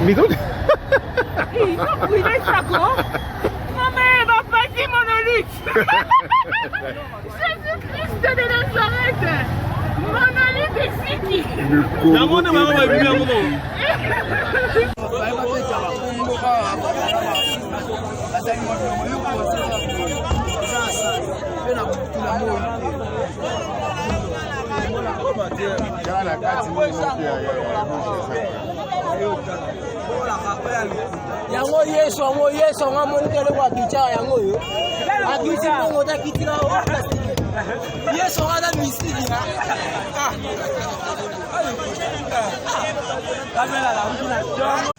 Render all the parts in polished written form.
Bidon. Il va brûler ça quoi? Maman, elle va passer monolithe. Jésus-Christ de Nazareth. Monolithe est ici. yango yeso ngamonitele kwa kicha yango yo akiti bongo takitila yeso ngada misili kamera la mtuna jongo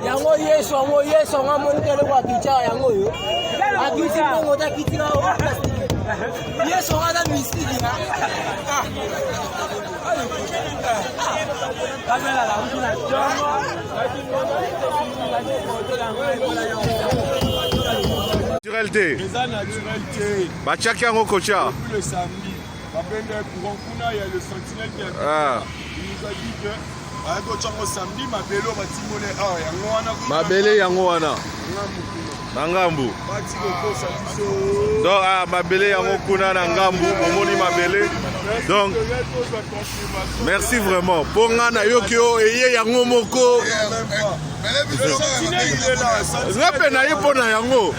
yango yeso ngamonitele kwa kicha yango yo akiti bongo takitila yeso ngada misili kamera la mtuna jongo Naturalité. Bachaki yango kocha. Le samedi, il y a le sentinelle qui a il nous a dit que samedi, Mabele yango wana. Nangambu. Donc Mabele yango kuna na ngambu, omoni Mabele. Donc merci vraiment. Ponga na yokio eye yango moko. Ngape na yepo na yango.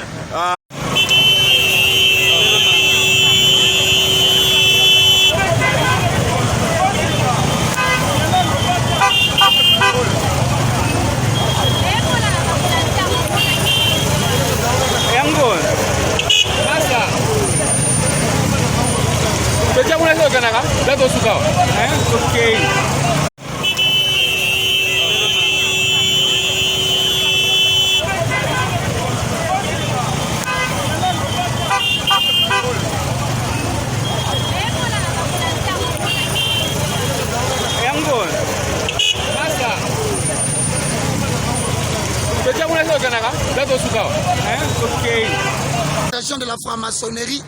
de la franc-maçonnerie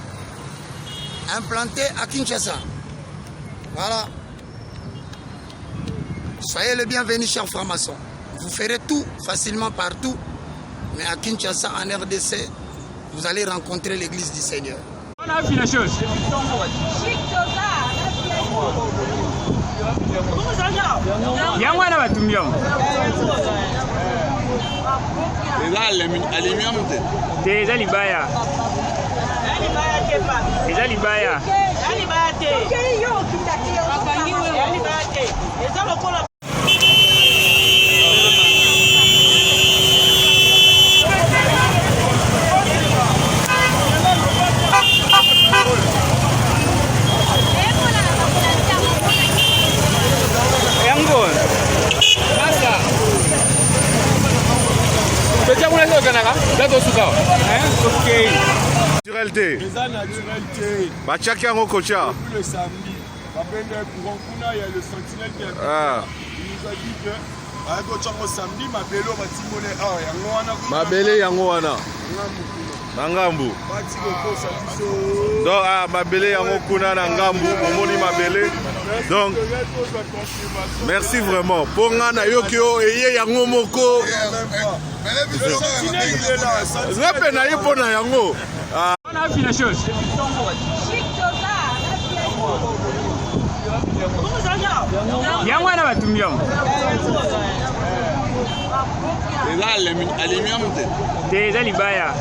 implantée à Kinshasa. Voilà. Soyez les bienvenus, chers francs-maçons. Vous ferez tout facilement partout, mais à Kinshasa, en RDC, vous allez rencontrer l'église du Seigneur. On a vu la chose. Eza libaya. Eza libaya. Naturalité. Bachaki yango kocha. Le samedi, il y a le sentinelle qui a il nous a dit que samedi, Mabele yango wana. Nangambu. Donc Mabele yango kuna na ngambu, omoni Mabele. Donc merci vraiment. Ponga na yokio eye yango moko. Ngape na yepo na yango. On a vu la chose. Yango wana batumbi yango. Eza libaya.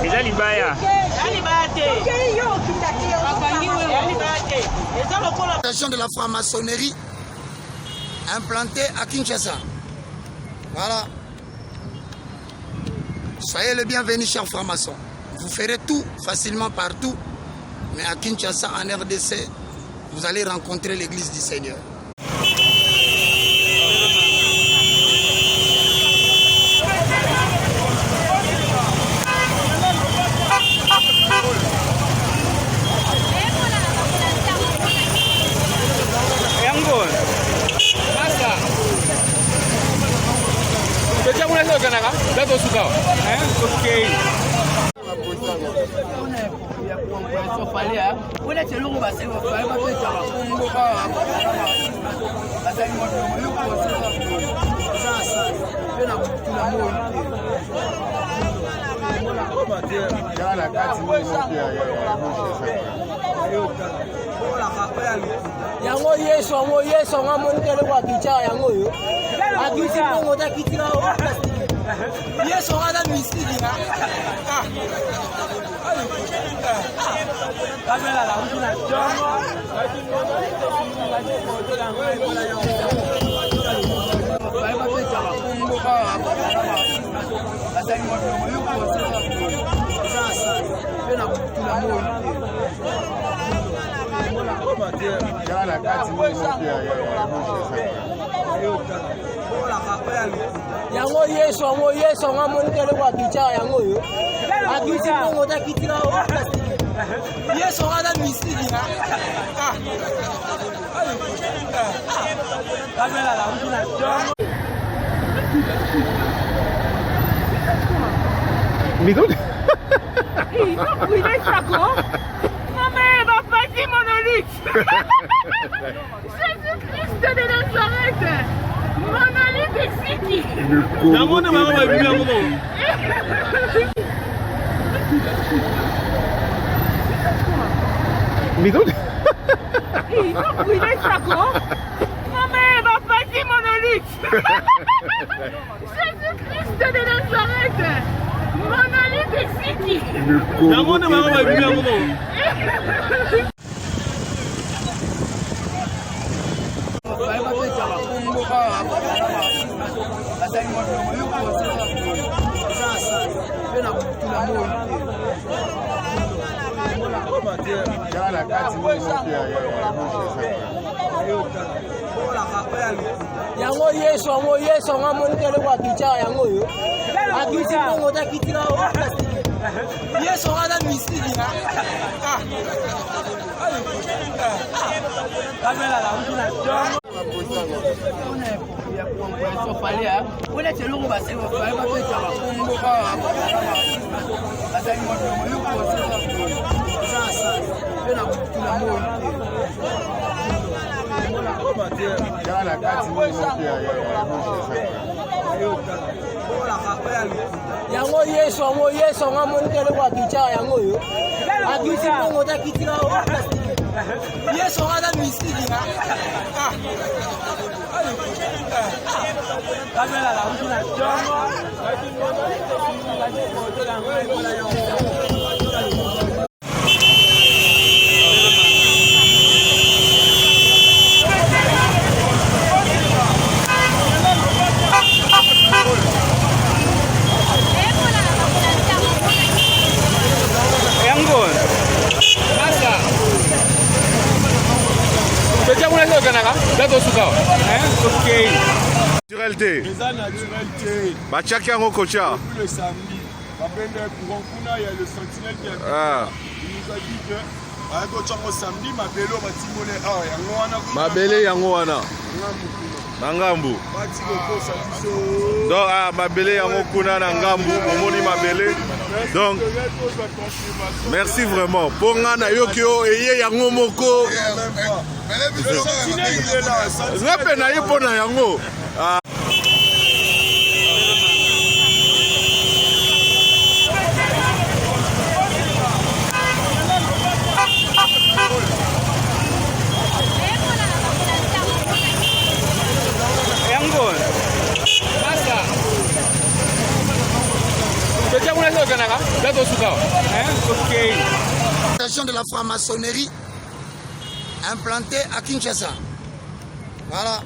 Eza libaya. De la franc-maçonnerie implantée à Kinshasa. Voilà. Soyez les bienvenus, chers francs-maçons. Vous ferez tout facilement partout, mais à Kinshasa, en RDC, vous allez rencontrer l'église du Seigneur. yango yeso ngamonitele kwa kicha yango yo akiti bongo ta kitila yeso ngada misili na kamera la mtuna jongo yango yeso ngamonitele kwa kicha yango yo akiti bongo ta kitila yeso ngada misili na kamera la mtuna jongo Il va brûler ça quoi? Non mais va passer Monolithe. Jésus-Christ de Nazareth. Monolithe est qui? Il va brûler ça quoi? Non mais va passer Monolithe. Jésus-Christ de Nazareth. Monolithe est qui? yango yeso ngamonitele kwa kicha yango yo akiti bongo ta kitila yeso ngada misili na kamera la mtuna jongo yango yeso ngamonitele kwa kicha yango yo akiti bongo ta kitila yeso ngada misili na kamera la mtuna jongo Naturalité. Bachaki yango kocha. Le samedi, il y a le sentinelle qui a il nous a dit que samedi, Mabele yango wana. Nangambu. Donc Mabele yango kuna na ngambu, omoni Mabele. Donc merci vraiment. Pour ngana yokio eye yango moko. Ngape na yipo na yango. De la franc-maçonnerie implantée à Kinshasa. Voilà.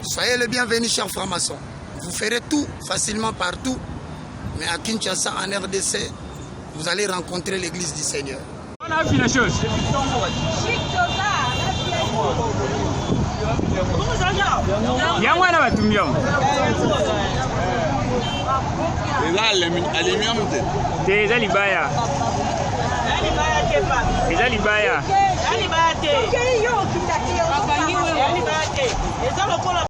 Soyez les bienvenus, chers francs-maçons. Vous ferez tout facilement partout, mais à Kinshasa, en RDC, vous allez rencontrer l'église du Seigneur. Eza libaya. Eza libaya.